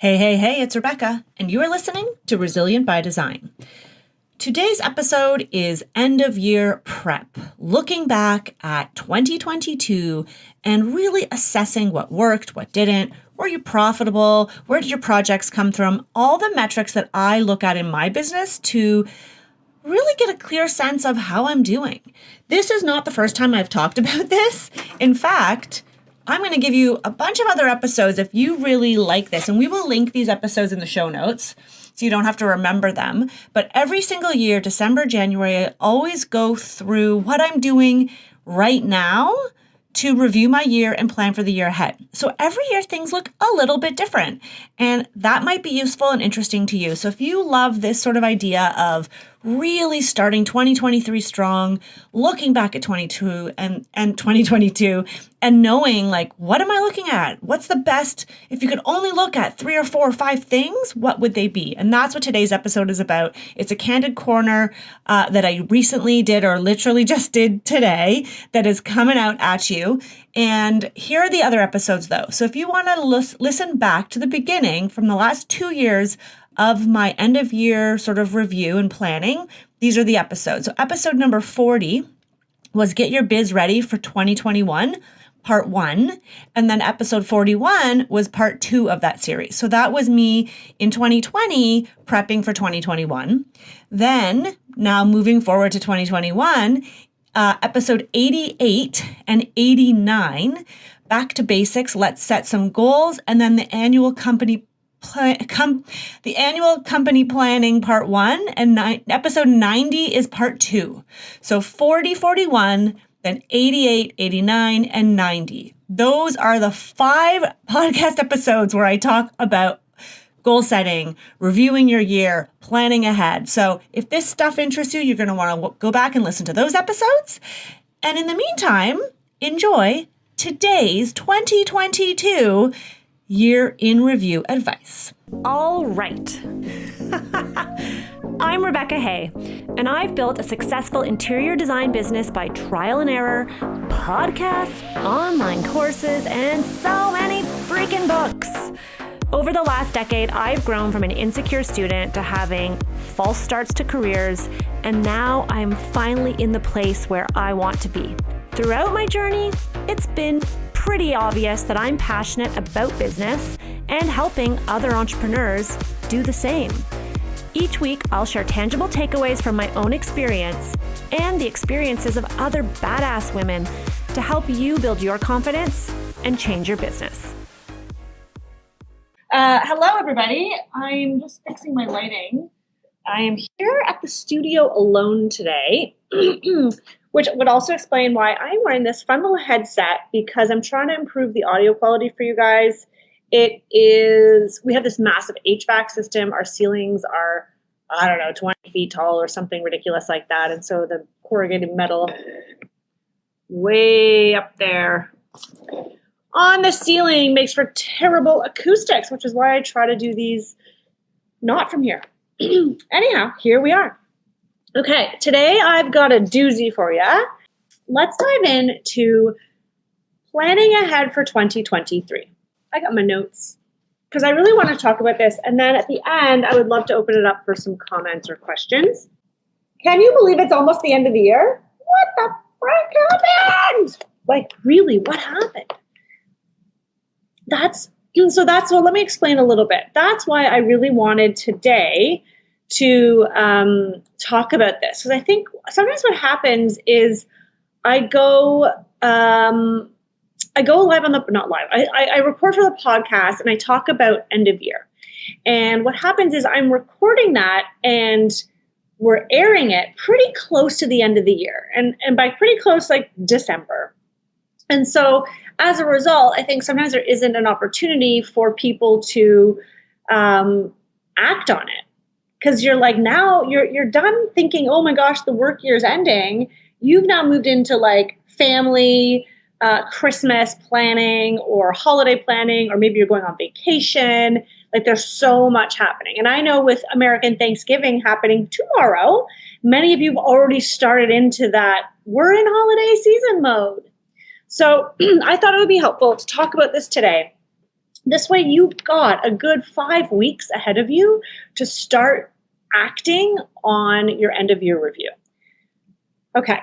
Hey, hey, hey, it's Rebecca, and you are listening to Resilient by Design. Today's episode is end of year prep, looking back at 2022 and really assessing what worked, what didn't, were you profitable, where did your projects come from, all the metrics that I look at in my business to really get a clear sense of how I'm doing. This is not the first time I've talked about this. In fact, I'm going to give you a bunch of other episodes if you really like this, and we will link these episodes in the show notes so you don't have to remember them. But every single year, December, January, I always go through what I'm doing right now to review my year and plan for the year ahead. So every year things look a little bit different, and that might be useful and interesting to you. So if you love this sort of idea of really starting 2023 strong, looking back at 22 and 2022 and knowing like, what am I looking at? What's the best? If you could only look at 3 or 4 or 5 things, what would they be? And that's what today's episode is about. It's a Candid Corner that I recently did or literally just did today that is coming out at you. And here are the other episodes though. So if you want to listen back to the beginning from the last 2 years of my end of year sort of review and planning, these are the episodes. So episode number 40 was Get Your Biz Ready for 2021, part 1. And then episode 41 was part 2 of that series. So that was me in 2020 prepping for 2021. Then now moving forward to 2021, episode 88 and 89, back to basics, let's set some goals, and then the annual company planning part 1 and episode 90 is part 2. So 40, 41, then 88, 89, and 90. Those are the 5 podcast episodes where I talk about goal setting, reviewing your year, planning ahead. So if this stuff interests you, you're going to want to go back and listen to those episodes. And in the meantime, enjoy today's 2022 year in review advice. All right. I'm Rebecca Hay, and I've built a successful interior design business by trial and error, podcasts, online courses, and so many freaking books. Over the last decade, I've grown from an insecure student to having false starts to careers, and now I'm finally in the place where I want to be. Throughout my journey, it's been pretty obvious that I'm passionate about business and helping other entrepreneurs do the same. Each week, I'll share tangible takeaways from my own experience and the experiences of other badass women to help you build your confidence and change your business. Hello, everybody. I'm just fixing my lighting. I am here at the studio alone today, which would also explain why I'm wearing this fun little headset, because I'm trying to improve the audio quality for you guys. We have this massive HVAC system. Our ceilings are, 20 feet tall or something ridiculous like that. And so the corrugated metal way up there on the ceiling makes for terrible acoustics, which is why I try to do these not from here. Anyhow, here we are. Okay, today I've got a doozy for you. Let's dive into planning ahead for 2023. I got my notes because I really want to talk about this. And then at the end, I would love to open it up for some comments or questions. Can you believe it's almost the end of the year? What the frick happened? Like, really, what happened? So let me explain a little bit. That's why I really wanted today to talk about this. Because I think sometimes what happens is I go live I record for the podcast and I talk about end of year. And what happens is I'm recording that and we're airing it pretty close to the end of the year. And by pretty close, like December. And so as a result, I think sometimes there isn't an opportunity for people to act on it. Because you're like, now you're done thinking, oh my gosh, the work year's ending. You've now moved into like family, Christmas planning or holiday planning, or maybe you're going on vacation. Like there's so much happening. And I know with American Thanksgiving happening tomorrow, many of you have already started into that we're in holiday season mode. So I thought it would be helpful to talk about this today This way you've got a good 5 weeks ahead of you to start acting on your end of year review. Okay.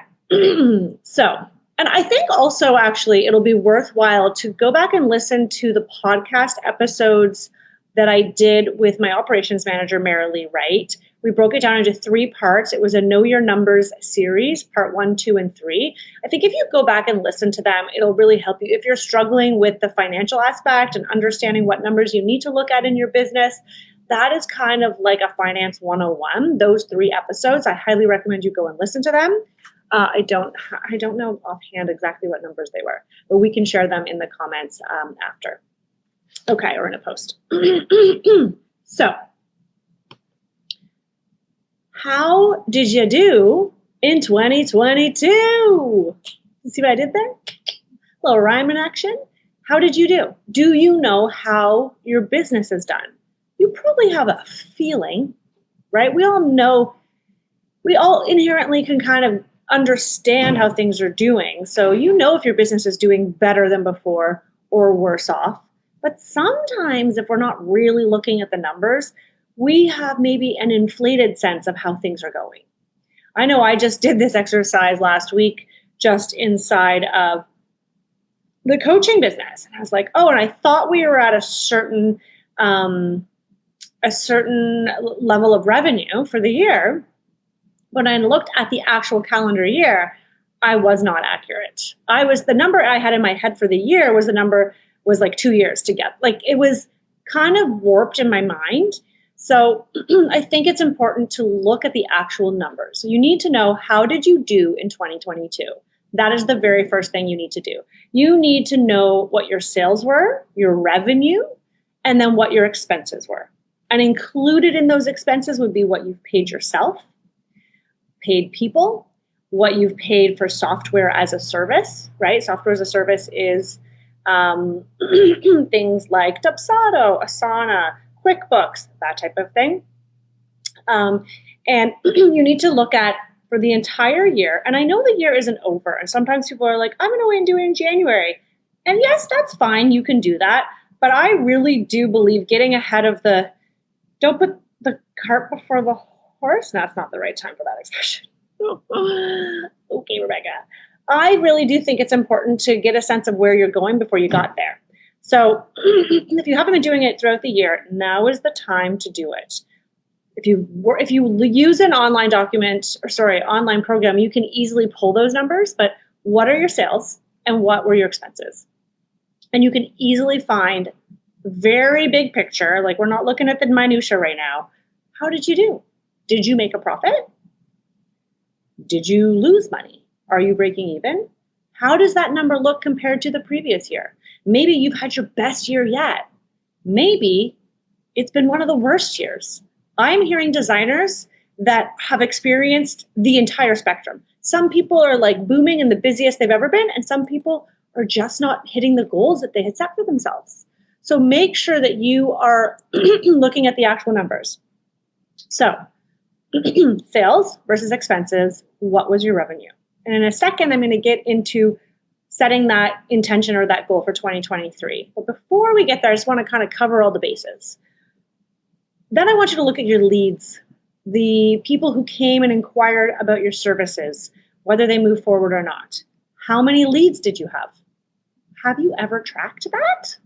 So, and I think also actually it'll be worthwhile to go back and listen to the podcast episodes that I did with my operations manager, Marilee Wright. We broke it down into 3 parts. It was a Know Your Numbers series, part 1, 2, and 3. I think if you go back and listen to them, it'll really help you. If you're struggling with the financial aspect and understanding what numbers you need to look at in your business, that is kind of like a finance 101. Those 3 episodes, I highly recommend you go and listen to them. I don't know offhand exactly what numbers they were, but we can share them in the comments after. Okay, or in a post. So, how did you do in 2022? See what I did there? A little rhyme in action. How did you do? Do you know how your business is done? You probably have a feeling, right? We all inherently can kind of understand how things are doing. So you know if your business is doing better than before or worse off. But sometimes if we're not really looking at the numbers, we have maybe an inflated sense of how things are going. I know I just did this exercise last week just inside of the coaching business. And I was like, oh, and I thought we were at a certain level of revenue for the year. When I looked at the actual calendar year, I was not accurate. The number I had in my head for the year was like 2 years to get. Like it was kind of warped in my mind. So I think it's important to look at the actual numbers. So you need to know, how did you do in 2022? That is the very first thing you need to do. You need to know what your sales were, your revenue, and then what your expenses were. And included in those expenses would be what you've paid yourself, paid people, what you've paid for software as a service, right? Software as a service is things like Dubsado, Asana, QuickBooks, that type of thing. And you need to look at for the entire year. And I know the year isn't over. And sometimes people are like, I'm going to wait and do it in January. And yes, that's fine. You can do that. But I really do believe getting ahead of don't put the cart before the horse. That's not the right time for that expression. Okay, Rebecca. I really do think it's important to get a sense of where you're going before you got there. So if you haven't been doing it throughout the year, now is the time to do it. If you use an online program, you can easily pull those numbers, but what are your sales and what were your expenses? And you can easily find very big picture, like we're not looking at the minutia right now. How did you do? Did you make a profit? Did you lose money? Are you breaking even? How does that number look compared to the previous year? Maybe you've had your best year yet. Maybe it's been one of the worst years. I'm hearing designers that have experienced the entire spectrum. Some people are like booming and the busiest they've ever been, and some people are just not hitting the goals that they had set for themselves. So make sure that you are looking at the actual numbers. So sales versus expenses, what was your revenue? And in a second, I'm going to get into setting that intention or that goal for 2023. But before we get there, I just want to kind of cover all the bases. Then I want you to look at your leads, the people who came and inquired about your services, whether they move forward or not. How many leads did you have? Have you ever tracked that?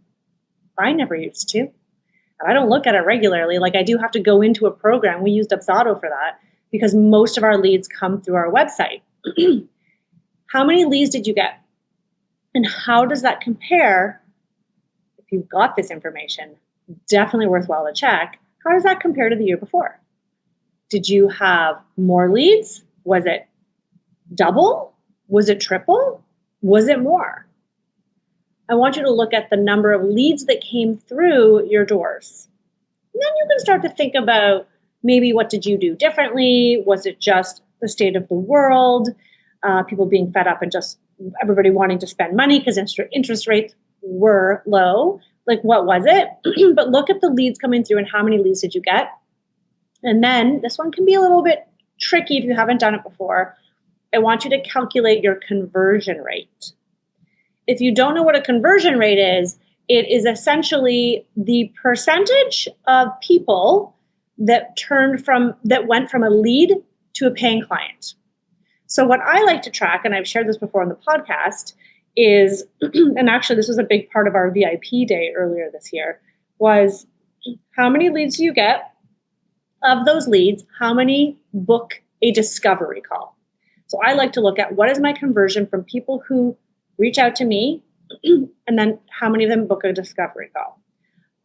I never used to. And I don't look at it regularly. Like I do have to go into a program. We use Dubsado for that because most of our leads come through our website. How many leads did you get? And how does that compare? If you've got this information, definitely worthwhile to check. How does that compare to the year before? Did you have more leads? Was it double? Was it triple? Was it more? I want you to look at the number of leads that came through your doors. And then you can start to think about maybe what did you do differently? Was it just the state of the world? People being fed up and just everybody wanting to spend money because interest rates were low. Like, what was it? But look at the leads coming through and how many leads did you get? And then this one can be a little bit tricky if you haven't done it before. I want you to calculate your conversion rate. If you don't know what a conversion rate is, It is essentially the percentage of people that went from a lead to a paying client. So what I like to track, and I've shared this before on the podcast, is, and actually this was a big part of our VIP day earlier this year, was how many leads do you get? Of those leads, how many book a discovery call? So I like to look at what is my conversion from people who reach out to me, and then how many of them book a discovery call.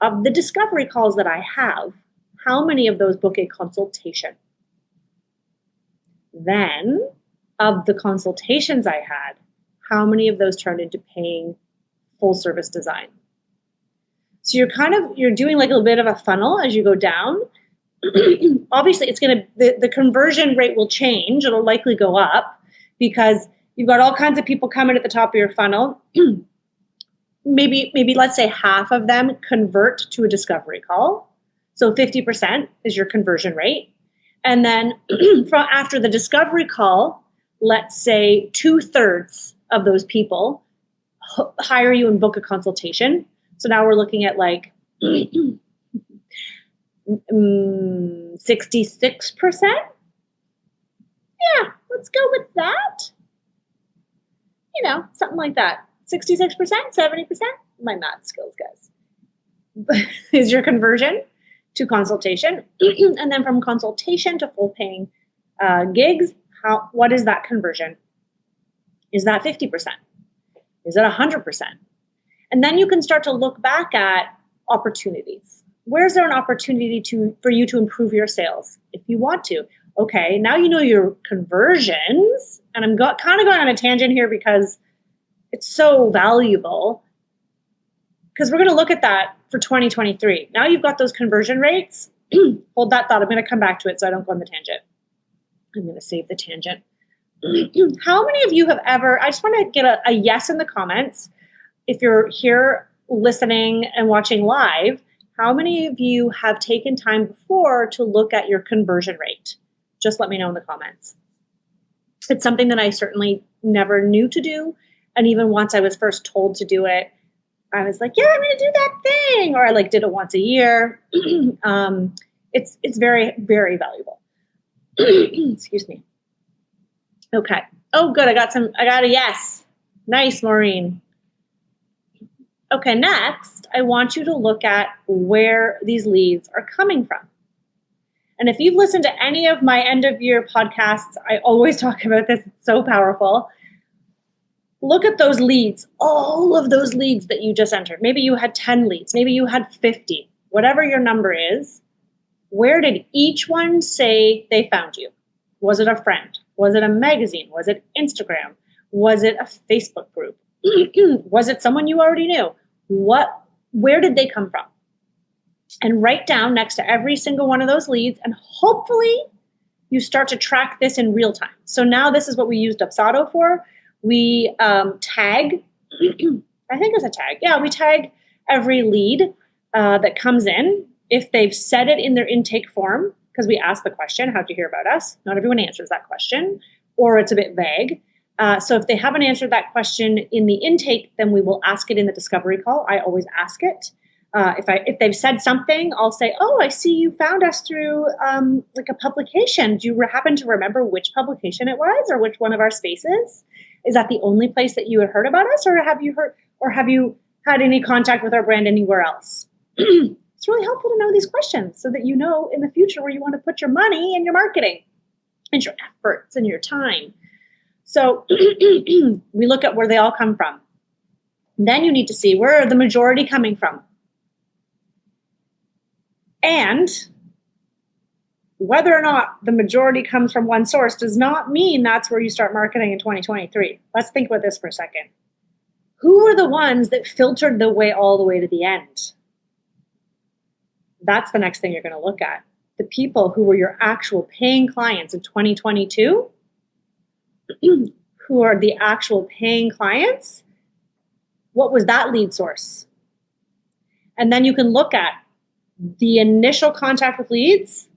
Of the discovery calls that I have, how many of those book a consultation? Then, of the consultations I had, how many of those turned into paying full service design? So you're doing like a little bit of a funnel as you go down. Obviously, the conversion rate will change. It'll likely go up because you've got all kinds of people coming at the top of your funnel. Maybe let's say half of them convert to a discovery call. So 50% is your conversion rate. And then after the discovery call, let's say 2/3 of those people hire you and book a consultation. So now we're looking at like 66%. Yeah, let's go with that. Something like that. 66%, 70%. My math skills, guys. Is your conversion to consultation. And then from consultation to full paying gigs, what is that conversion? Is that 50%? Is it 100%? And then you can start to look back at opportunities. Where's there an opportunity for you to improve your sales if you want to? Okay, now you know your conversions, and I'm kind of going on a tangent here because it's so valuable, because we're going to look at that for 2023. Now you've got those conversion rates. Hold that thought. I'm going to come back to it so I don't go on the tangent. I'm going to save the tangent. How many of you have ever, I just want to get a yes in the comments. If you're here listening and watching live, how many of you have taken time before to look at your conversion rate? Just let me know in the comments. It's something that I certainly never knew to do. And even once I was first told to do it, I was like, yeah, I'm going to do that thing. Or I did it once a year. It's very, very valuable. Excuse me. Okay. Oh, good. I got a yes. Nice, Maureen. Okay, next, I want you to look at where these leads are coming from. And if you've listened to any of my end of year podcasts, I always talk about this. It's so powerful. Look at those leads, all of those leads that you just entered. Maybe you had 10 leads. Maybe you had 50. Whatever your number is, where did each one say they found you? Was it a friend? Was it a magazine? Was it Instagram? Was it a Facebook group? Was it someone you already knew? Where did they come from? And write down next to every single one of those leads, and hopefully you start to track this in real time. So now this is what we use Dubsado for. We tag, I think it's a tag. Yeah, we tag every lead that comes in. If they've said it in their intake form, because we ask the question, how'd you hear about us? Not everyone answers that question, or it's a bit vague. So if they haven't answered that question in the intake, then we will ask it in the discovery call. I always ask it. If they've said something, I'll say, oh, I see you found us through a publication. Do you happen to remember which publication it was, or which one of our spaces? Is that the only place that you had heard about us, or have you had any contact with our brand anywhere else? It's really helpful to know these questions so that you know in the future where you want to put your money and your marketing and your efforts and your time. So we look at where they all come from. Then you need to see, where are the majority coming from? And whether or not the majority comes from one source does not mean that's where you start marketing in 2023. Let's think about this for a second. Who are the ones that filtered the way all the way to the end? That's the next thing you're going to look at. The people who were your actual paying clients in 2022, who are the actual paying clients, what was that lead source? And then you can look at the initial contact with leads,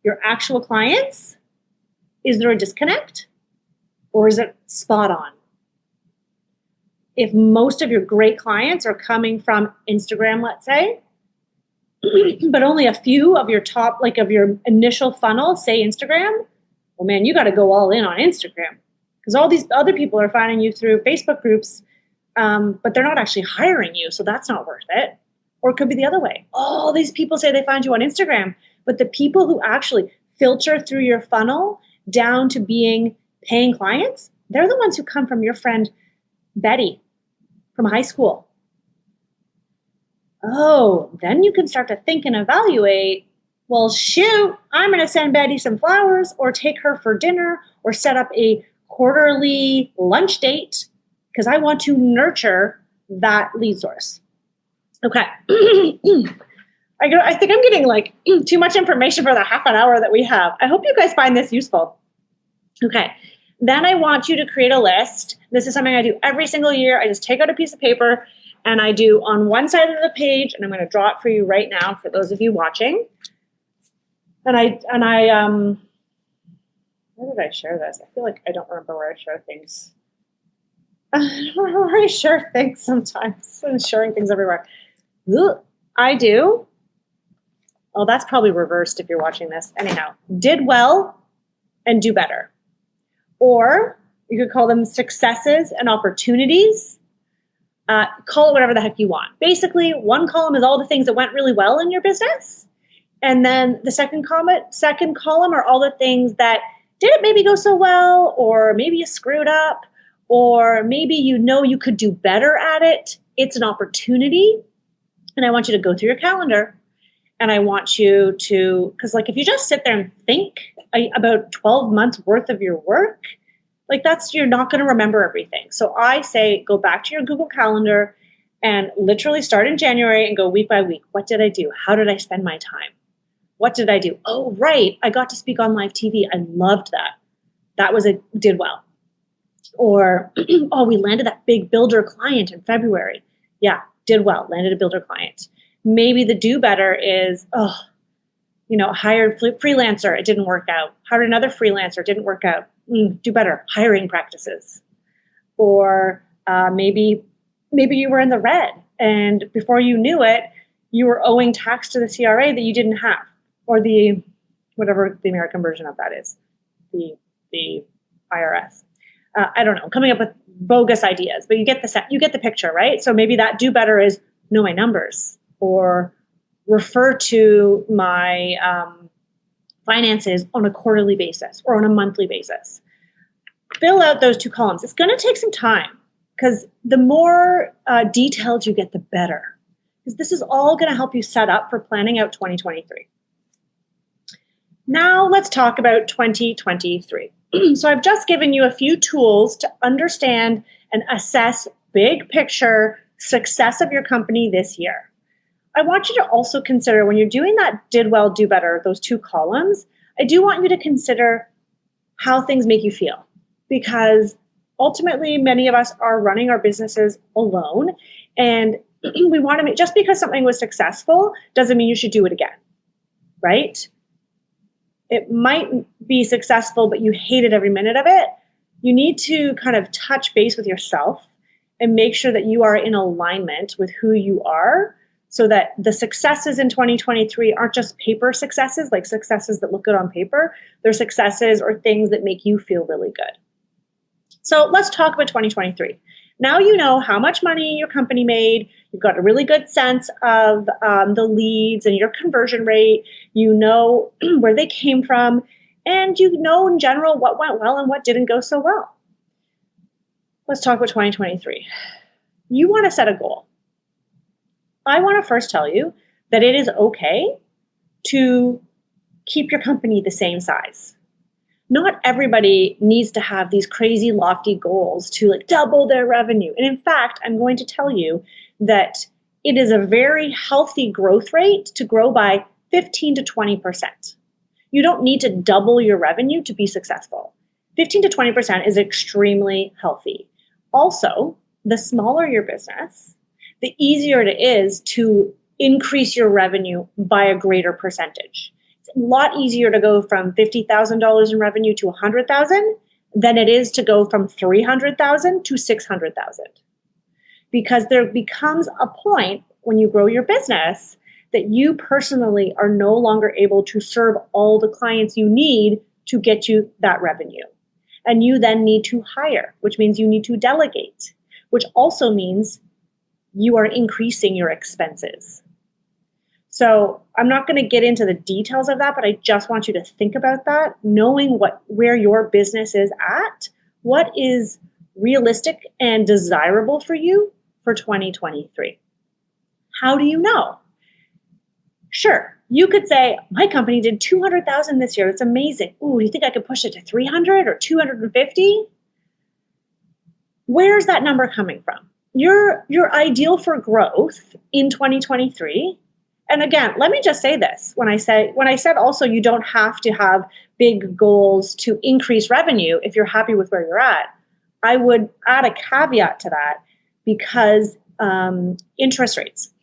your actual clients. Is there a disconnect, or is it spot on? if most of your great clients are coming from Instagram, let's say, but only a few of your top, like of your initial funnel, say Instagram, well, man, you got to go all in on Instagram because all these other people are finding you through Facebook groups, but they're not actually hiring you. So that's not worth it. Or it could be the other way. All these people say they find you on Instagram, but the people who actually filter through your funnel down to being paying clients, they're the ones who come from your friend Betty from high school. Oh, then you can start to think and evaluate, well, shoot, I'm going to send Betty some flowers or take her for dinner or set up a quarterly lunch date because I want to nurture that lead source. Okay. I think I'm getting like too much information for the half an hour that we have. I hope you guys find this useful. Okay. Then I want you to create a list. This is something I do every single year. I just take out a piece of paper and I do on one side of the page, and I'm going to draw it for you right now for those of you watching. And I where did I share this? I feel like I don't remember where I share things. I don't remember where I share things sometimes. I'm sharing things everywhere. I do. Oh, that's probably reversed if you're watching this. Anyhow, did well and do better. Or you could call them successes and opportunities. Call it whatever the heck you want. Basically, one column is all the things that went really well in your business. And then the second column are all the things that didn't maybe go so well, or maybe you screwed up, or maybe you could do better at it. It's an opportunity. And I want you to go through your calendar. And I want you to, because like if you just sit there and think about 12 months worth of your work, like you're not going to remember everything. So I say, go back to your Google Calendar and literally start in January and go week by week. What did I do? How did I spend my time? What did I do? Oh, right. I got to speak on live TV. I loved that. Did well. Or, oh, we landed that big builder client in February. Yeah, did well. Landed a builder client. Maybe the do better is, hired freelancer. It didn't work out. Hired another freelancer. It didn't work out. Do better. Hiring practices. Or maybe you were in the red, and before you knew it, you were owing tax to the CRA that you didn't have, or the whatever the American version of that is, the IRS. I don't know. Coming up with bogus ideas, but you get the picture, right? So maybe that do better is know my numbers, or refer to my finances on a quarterly basis or on a monthly basis. Fill out those two columns. It's going to take some time because the more detailed you get, the better. Because this is all going to help you set up for planning out 2023. Now let's talk about 2023. So I've just given you a few tools to understand and assess big picture success of your company this year. I want you to also consider when you're doing that did well, do better, those two columns, I do want you to consider how things make you feel, because ultimately many of us are running our businesses alone, and we want to just because something was successful doesn't mean you should do it again, right? It might be successful, but you hated every minute of it. You need to kind of touch base with yourself and make sure that you are in alignment with who you are, so that the successes in 2023 aren't just paper successes, like successes that look good on paper. They're successes or things that make you feel really good. So let's talk about 2023. Now you know how much money your company made. You've got a really good sense of the leads and your conversion rate. You know where they came from. And you know in general what went well and what didn't go so well. Let's talk about 2023. You want to set a goal. I want to first tell you that it is okay to keep your company the same size. Not everybody needs to have these crazy lofty goals to like double their revenue. And in fact, I'm going to tell you that it is a very healthy growth rate to grow by 15 to 20%. You don't need to double your revenue to be successful. 15 to 20% is extremely healthy. Also, the smaller your business, the easier it is to increase your revenue by a greater percentage. It's a lot easier to go from $50,000 in revenue to $100,000 than it is to go from $300,000 to $600,000. because there becomes a point when you grow your business that you personally are no longer able to serve all the clients you need to get you that revenue. And you then need to hire, which means you need to delegate, which also means you are increasing your expenses. So I'm not going to get into the details of that, but I just want you to think about that, knowing where your business is at, what is realistic and desirable for you for 2023. How do you know? Sure, you could say, my company did 200,000 this year. That's amazing. Ooh, do you think I could push it to 300 or 250? Where's that number coming from? Your ideal for growth in 2023. And again, let me just say this. When I said also you don't have to have big goals to increase revenue if you're happy with where you're at, I would add a caveat to that because interest rates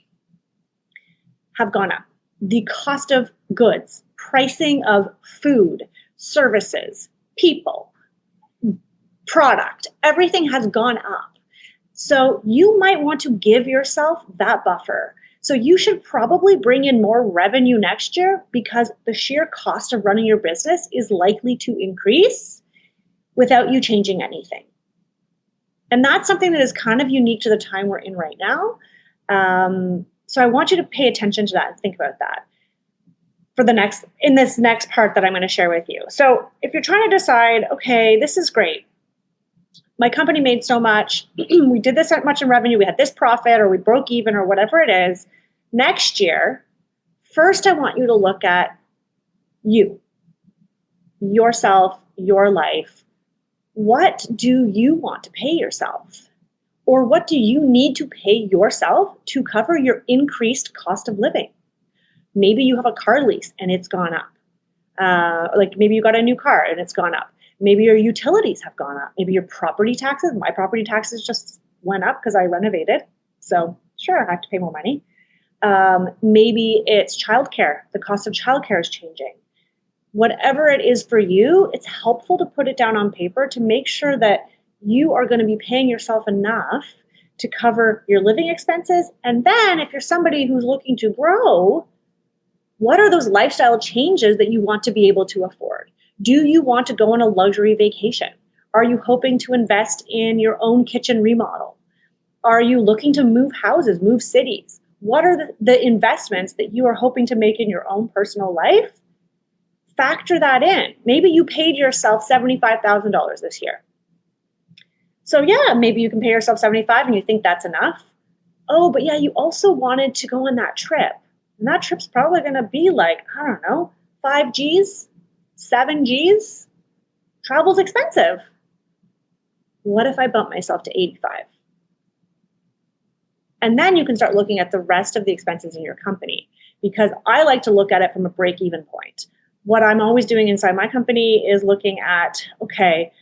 have gone up. The cost of goods, pricing of food, services, people, product, everything has gone up. So you might want to give yourself that buffer. So you should probably bring in more revenue next year because the sheer cost of running your business is likely to increase without you changing anything. And that's something that is kind of unique to the time we're in right now. So I want you to pay attention to that and think about that in this next part that I'm going to share with you. So if you're trying to decide, okay, this is great. My company made so much, we did this much in revenue, we had this profit, or we broke even, or whatever it is. Next year, first I want you to look at you, yourself, your life. What do you want to pay yourself? Or what do you need to pay yourself to cover your increased cost of living? Maybe you have a car lease and it's gone up. Like maybe you got a new car and it's gone up. Maybe your utilities have gone up. Maybe your property taxes. My property taxes just went up because I renovated. So sure, I have to pay more money. Maybe it's childcare. The cost of childcare is changing. Whatever it is for you, it's helpful to put it down on paper to make sure that you are going to be paying yourself enough to cover your living expenses. And then if you're somebody who's looking to grow, what are those lifestyle changes that you want to be able to afford? Do you want to go on a luxury vacation? Are you hoping to invest in your own kitchen remodel? Are you looking to move houses, move cities? What are the investments that you are hoping to make in your own personal life? Factor that in. Maybe you paid yourself $75,000 this year. So yeah, maybe you can pay yourself $75,000 and you think that's enough. Oh, but yeah, you also wanted to go on that trip. And that trip's probably going to be like, I don't know, 5 G's, 7 G's. Travel's expensive. What if I bump myself to 85? And then you can start looking at the rest of the expenses in your company, because I like to look at it from a break-even point. What I'm always doing inside my company is looking at, okay,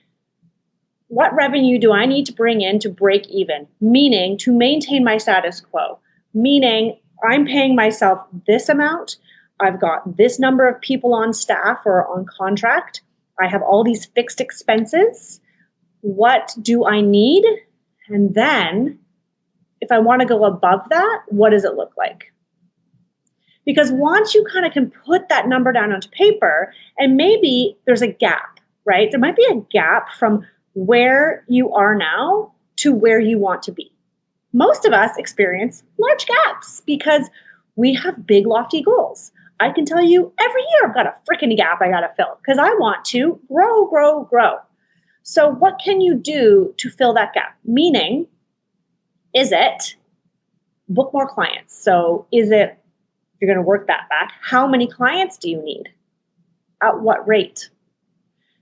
what revenue do I need to bring in to break even? Meaning to maintain my status quo. Meaning I'm paying myself this amount. I've got this number of people on staff or on contract. I have all these fixed expenses. What do I need? And then if I want to go above that, what does it look like? Because once you kind of can put that number down onto paper, and maybe there's a gap, right? There might be a gap from where you are now to where you want to be. Most of us experience large gaps because we have big, lofty goals. I can tell you every year I've got a freaking gap I got to fill because I want to grow. So what can you do to fill that gap? Meaning, is it book more clients? So is it, you're going to work that back, how many clients do you need? At what rate?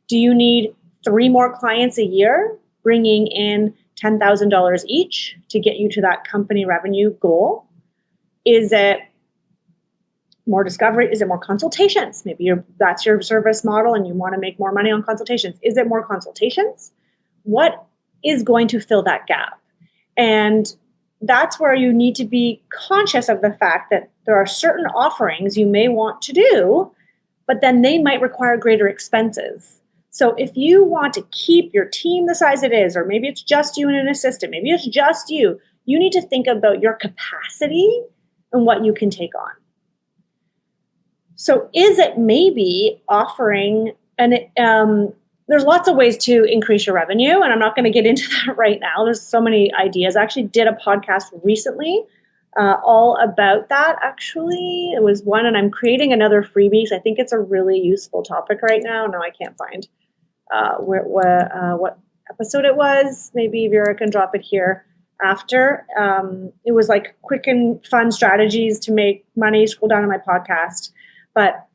Do you need 3 more clients a year, bringing in $10,000 each to get you to that company revenue goal? Is it more discovery? Is it more consultations? Maybe that's your service model and you want to make more money on consultations. Is it more consultations? What is going to fill that gap? And that's where you need to be conscious of the fact that there are certain offerings you may want to do, but then they might require greater expenses. So if you want to keep your team the size it is, or maybe it's just you and an assistant, maybe it's just you You need to think about your capacity and what you can take on. So is it maybe offering, and there's lots of ways to increase your revenue, and I'm not going to get into that right now. There's so many ideas. I actually did a podcast recently all about that, actually. It was one, and I'm creating another freebie, because I think it's a really useful topic right now. No, I can't find what episode it was. Maybe Vera can drop it here after. It was like quick and fun strategies to make money. Scroll down on my podcast. But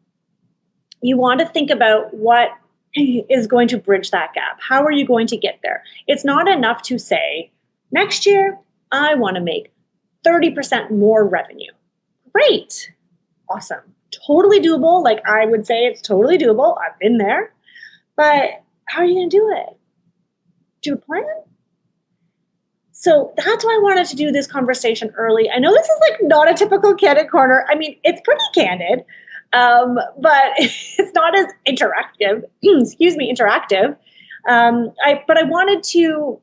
you want to think about what is going to bridge that gap. How are you going to get there? It's not enough to say, next year, I want to make 30% more revenue. Great. Awesome. Totally doable. Like, I would say it's totally doable. I've been there. But how are you going to do it? Do a plan? So that's why I wanted to do this conversation early. I know this is like not a typical Candid Corner. I mean, it's pretty candid, but it's not as interactive. Interactive. But I wanted to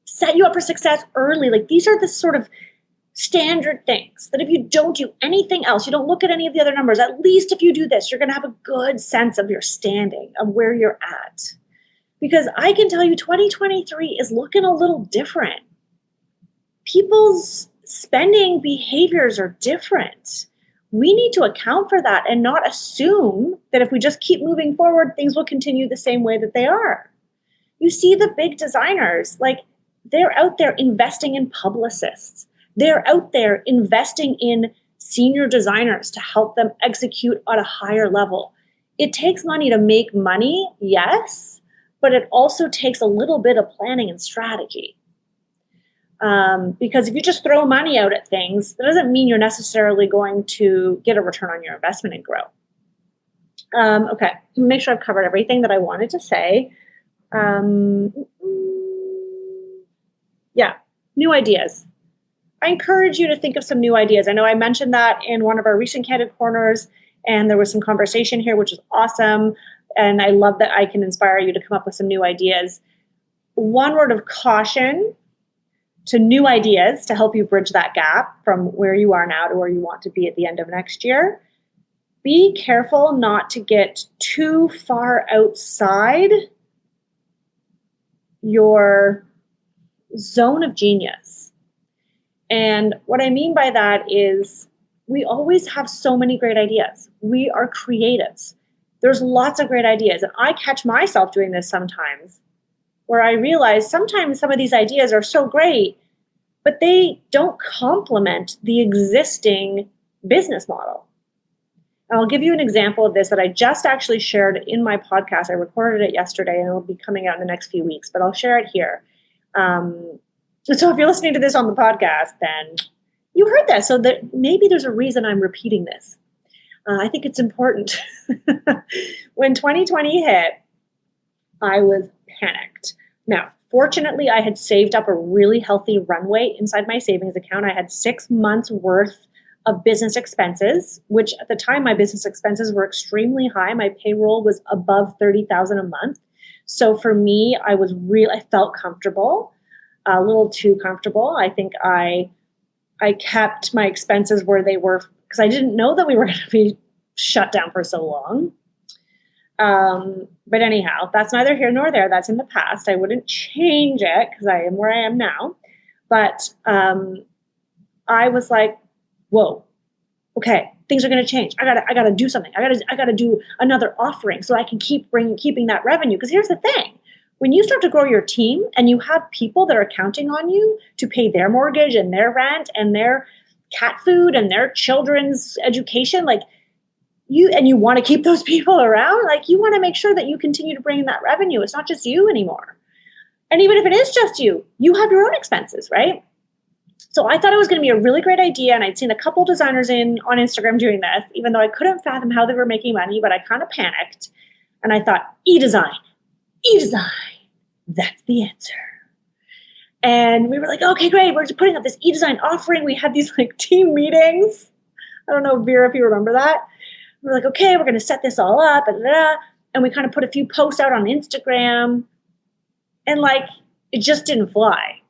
set you up for success early. Like, these are the sort of standard things that if you don't do anything else, you don't look at any of the other numbers, at least if you do this, you're going to have a good sense of your standing, of where you're at. Because I can tell you 2023 is looking a little different. People's spending behaviors are different. We need to account for that and not assume that if we just keep moving forward, things will continue the same way that they are. You see the big designers, like, they're out there investing in publicists. They're out there investing in senior designers to help them execute at a higher level. It takes money to make money, yes, but it also takes a little bit of planning and strategy. Because if you just throw money out at things, that doesn't mean you're necessarily going to get a return on your investment and grow. Okay, make sure I've covered everything that I wanted to say. Yeah, new ideas. I encourage you to think of some new ideas. I know I mentioned that in one of our recent Candid Corners, and there was some conversation here, which is awesome. And I love that I can inspire you to come up with some new ideas. One word of caution to new ideas to help you bridge that gap from where you are now to where you want to be at the end of next year. Be careful not to get too far outside your zone of genius. And what I mean by that is we always have so many great ideas. We are creatives. There's lots of great ideas. And I catch myself doing this sometimes, where I realize sometimes some of these ideas are so great, but they don't complement the existing business model. And I'll give you an example of this that I just actually shared in my podcast. I recorded it yesterday, and it'll be coming out in the next few weeks, but I'll share it here. So if you're listening to this on the podcast, then you heard this. So that maybe there's a reason I'm repeating this. I think it's important. When 2020 hit, I was panicked. Now, fortunately, I had saved up a really healthy runway inside my savings account. I had 6 months worth of business expenses, which at the time my business expenses were extremely high. My payroll was above $30,000 a month. So for me, I felt comfortable. A little too comfortable. I think I kept my expenses where they were because I didn't know that we were going to be shut down for so long. But anyhow, that's neither here nor there. That's in the past. I wouldn't change it because I am where I am now. But I was like, whoa, okay, things are going to change. I gotta do something. I gotta do another offering so I can keeping that revenue. Because here's the thing. When you start to grow your team and you have people that are counting on you to pay their mortgage and their rent and their cat food and their children's education, like you want to keep those people around, like you want to make sure that you continue to bring in that revenue. It's not just you anymore. And even if it is just you have your own expenses, right? So I thought it was going to be a really great idea. And I'd seen a couple designers on Instagram doing this, even though I couldn't fathom how they were making money, but I kind of panicked. And I thought, e-design, that's the answer. And we were like, okay, great. We're just putting up this e-design offering. We had these like team meetings. I don't know, Vera, if you remember that. We're like, okay, we're going to set this all up. And we kind of put a few posts out on Instagram. And like, it just didn't fly.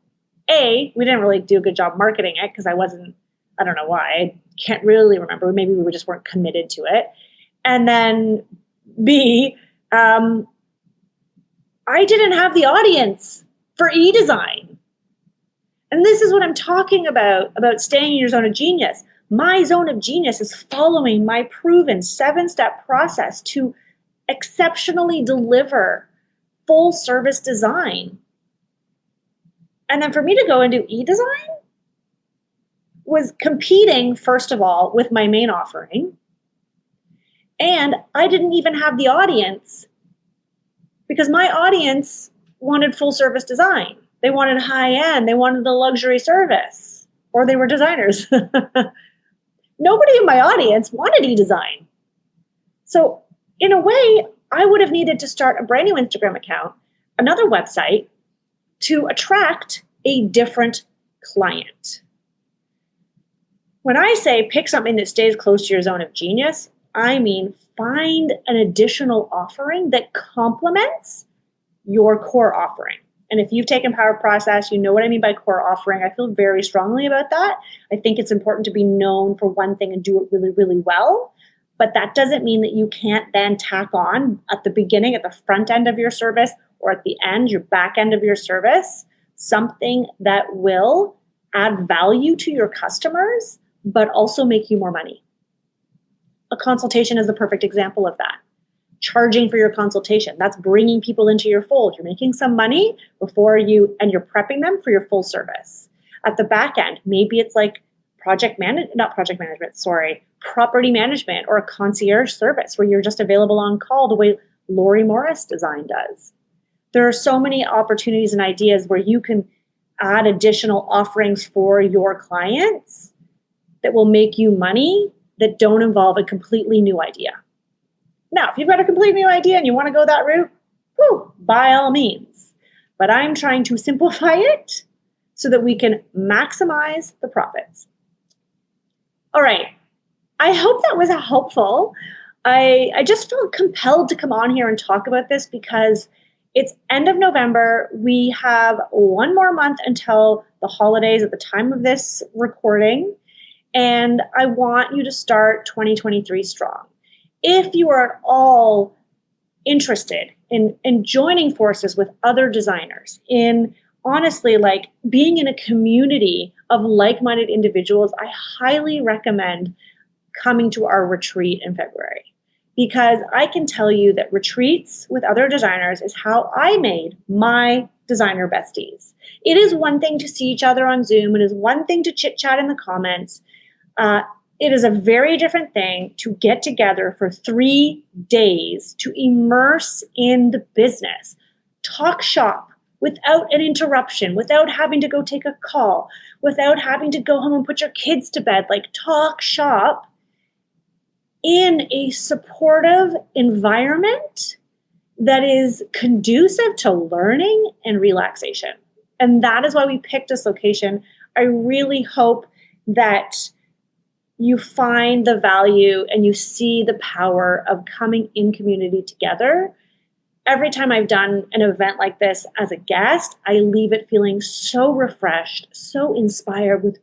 we didn't really do a good job marketing it because I don't know why. I can't really remember. Maybe we just weren't committed to it. And then B, I didn't have the audience for e-design. And this is what I'm talking about staying in your zone of genius. My zone of genius is following my proven 7-step process to exceptionally deliver full service design. And then for me to go and do e-design was competing, first of all, with my main offering. And I didn't even have the audience because my audience wanted full service design. They wanted high end. They wanted the luxury service, or they were designers. Nobody in my audience wanted e-design. So in a way, I would have needed to start a brand new Instagram account, another website to attract a different client. When I say pick something that stays close to your zone of genius, I mean find an additional offering that complements your core offering. And if you've taken Power Process, you know what I mean by core offering. I feel very strongly about that. I think it's important to be known for one thing and do it really, really well. But that doesn't mean that you can't then tack on at the beginning, at the front end of your service, or at the end, your back end of your service, something that will add value to your customers, but also make you more money. A consultation is the perfect example of that. Charging for your consultation, that's bringing people into your fold. You're making some money and you're prepping them for your full service. At the back end, maybe it's like property management or a concierge service where you're just available on call the way Lori Morris Design does. There are so many opportunities and ideas where you can add additional offerings for your clients that will make you money that don't involve a completely new idea. Now, if you've got a completely new idea and you want to go that route, by all means. But I'm trying to simplify it so that we can maximize the profits. All right. I hope that was helpful. I just felt compelled to come on here and talk about this because it's end of November. We have one more month until the holidays at the time of this recording. And I want you to start 2023 strong. If you are at all interested in joining forces with other designers, in honestly, like being in a community of like-minded individuals, I highly recommend coming to our retreat in February. Because I can tell you that retreats with other designers is how I made my designer besties. It is one thing to see each other on Zoom. It is one thing to chit-chat in the comments. It is a very different thing to get together for 3 days to immerse in the business, talk shop without an interruption, without having to go take a call, without having to go home and put your kids to bed, like talk shop in a supportive environment that is conducive to learning and relaxation. And that is why we picked this location. I really hope that you find the value and you see the power of coming in community together. Every time I've done an event like this as a guest, I leave it feeling so refreshed, so inspired, with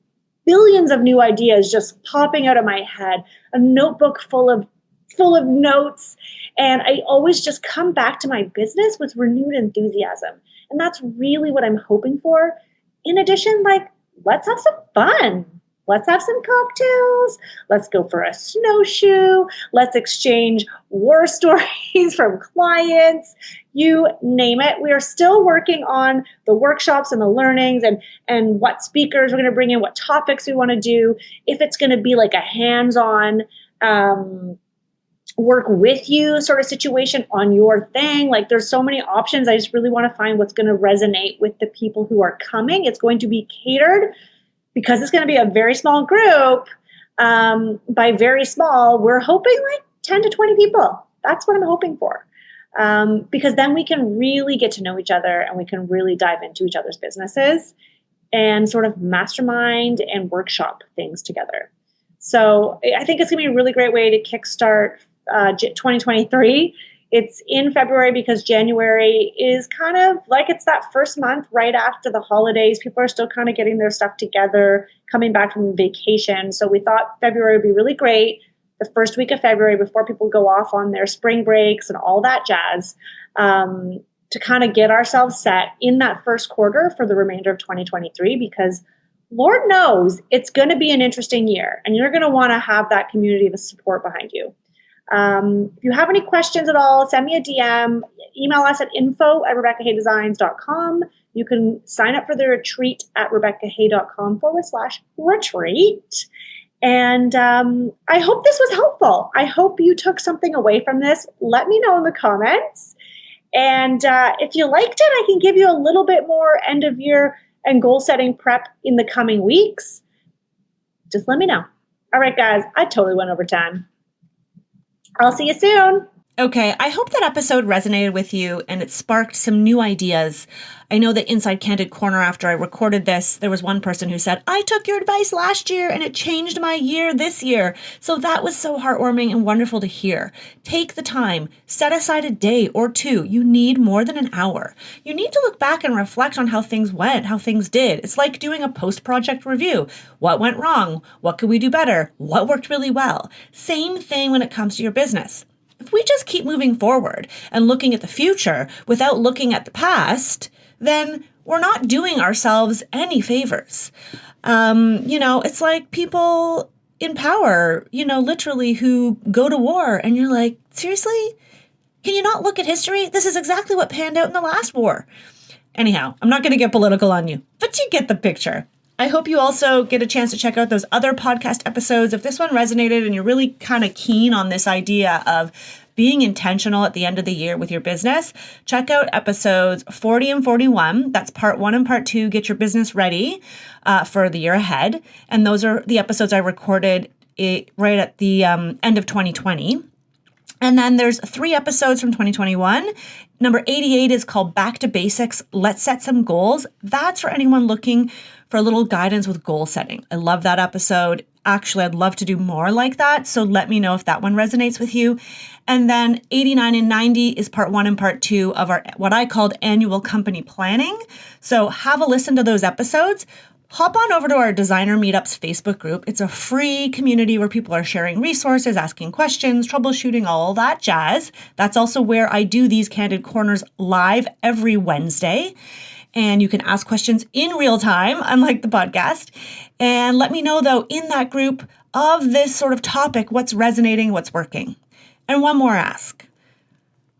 billions of new ideas just popping out of my head, a notebook full of notes. And I always just come back to my business with renewed enthusiasm. And that's really what I'm hoping for. In addition, let's have some fun. Let's have some cocktails. Let's go for a snowshoe. Let's exchange war stories from clients. You name it. We are still working on the workshops and the learnings and what speakers we're going to bring in, what topics we want to do. If it's going to be like a hands-on work with you sort of situation on your thing. Like there's so many options. I just really want to find what's going to resonate with the people who are coming. It's going to be catered because it's going to be a very small group. By very small, we're hoping like 10 to 20 people. That's what I'm hoping for. Because then we can really get to know each other and we can really dive into each other's businesses and sort of mastermind and workshop things together. So I think it's going to be a really great way to kickstart 2023 It's in February because January is kind of like it's that first month right after the holidays. People are still kind of getting their stuff together, coming back from vacation. So we thought February would be really great. The first week of February before people go off on their spring breaks and all that jazz, to kind of get ourselves set in that first quarter for the remainder of 2023, because Lord knows it's going to be an interesting year and you're going to want to have that community of support behind you. If you have any questions at all, send me a DM, email us at info@RebeccaHayDesigns.com. You can sign up for the retreat at RebeccaHay.com/retreat. And I hope this was helpful. I hope you took something away from this. Let me know in the comments. And if you liked it, I can give you a little bit more end of year and goal setting prep in the coming weeks. Just let me know. All right, guys, I totally went over time. I'll see you soon. Okay, I hope that episode resonated with you and it sparked some new ideas. I know that inside Candid Corner, after I recorded this, there was one person who said, I took your advice last year and it changed my year this year. So that was so heartwarming and wonderful to hear. Take the time, set aside a day or two. You need more than an hour. You need to look back and reflect on how things went, how things did. It's like doing a post-project review. What went wrong? What could we do better? What worked really well? Same thing when it comes to your business. If we just keep moving forward and looking at the future without looking at the past, then we're not doing ourselves any favors. It's like people in power, literally who go to war and you're like, seriously? Can you not look at history? This is exactly what panned out in the last war. Anyhow, I'm not going to get political on you, but you get the picture. I hope you also get a chance to check out those other podcast episodes. If this one resonated and you're really kind of keen on this idea of being intentional at the end of the year with your business, check out episodes 40 and 41. That's part 1 and part 2. Get your business ready for the year ahead. And those are the episodes I recorded right at the end of 2020. And then there's 3 episodes from 2021. Number 88 is called Back to Basics. Let's set some goals. That's for anyone looking for a little guidance with goal setting. I love that episode. Actually, I'd love to do more like that. So let me know if that one resonates with you. And then 89 and 90 is part 1 and part 2 of our what I called annual company planning. So have a listen to those episodes. Hop on over to our Designer Meetups Facebook group. It's a free community where people are sharing resources, asking questions, troubleshooting, all that jazz. That's also where I do these Candid Corners live every Wednesday. And you can ask questions in real time, unlike the podcast. And let me know, though, in that group of this sort of topic, what's resonating, what's working. And one more ask.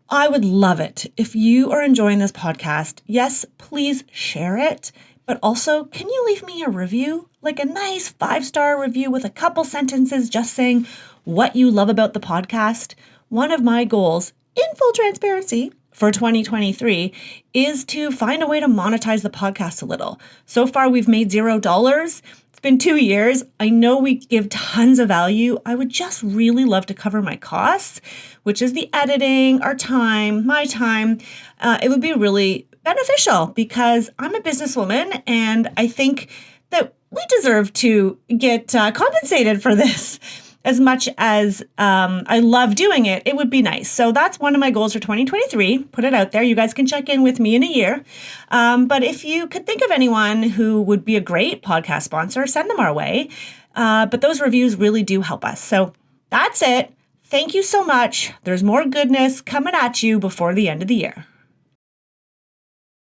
I would love it if you are enjoying this podcast. Yes, please share it. But also, can you leave me a review? Like a nice 5-star review with a couple sentences just saying what you love about the podcast. One of my goals, in full transparency, for 2023 is to find a way to monetize the podcast a little. So far, we've made $0. It's been 2 years. I know we give tons of value. I would just really love to cover my costs, which is the editing, our time, my time. It would be really beneficial because I'm a businesswoman and I think that we deserve to get compensated for this. As much as I love doing it, it would be nice. So that's one of my goals for 2023. Put it out there. You guys can check in with me in a year. But if you could think of anyone who would be a great podcast sponsor, send them our way. But those reviews really do help us. So that's it. Thank you so much. There's more goodness coming at you before the end of the year.